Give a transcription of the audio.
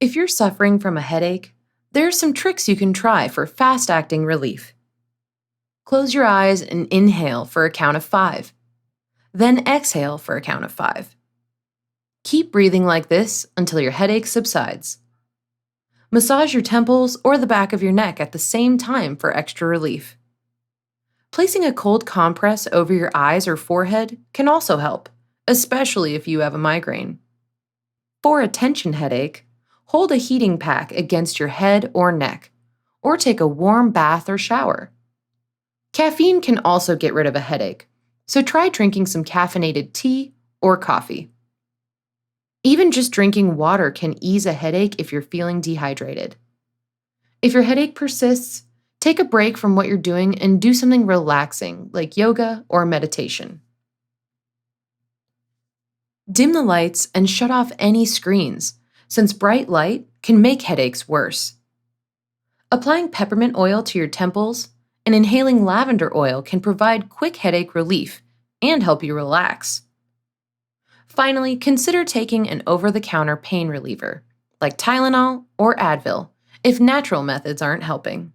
If you're suffering from a headache, there are some tricks you can try for fast-acting relief. Close your eyes and inhale for a count of 5. Then exhale for a count of 5. Keep breathing like this until your headache subsides. Massage your temples or the back of your neck at the same time for extra relief. Placing a cold compress over your eyes or forehead can also help, especially if you have a migraine. For a tension headache, hold a heating pack against your head or neck, or take a warm bath or shower. Caffeine can also get rid of a headache, so try drinking some caffeinated tea or coffee. Even just drinking water can ease a headache if you're feeling dehydrated. If your headache persists, take a break from what you're doing and do something relaxing like yoga or meditation. Dim the lights and shut off any screens, since bright light can make headaches worse. Applying peppermint oil to your temples and inhaling lavender oil can provide quick headache relief and help you relax. Finally, consider taking an over-the-counter pain reliever, like Tylenol or Advil, if natural methods aren't helping.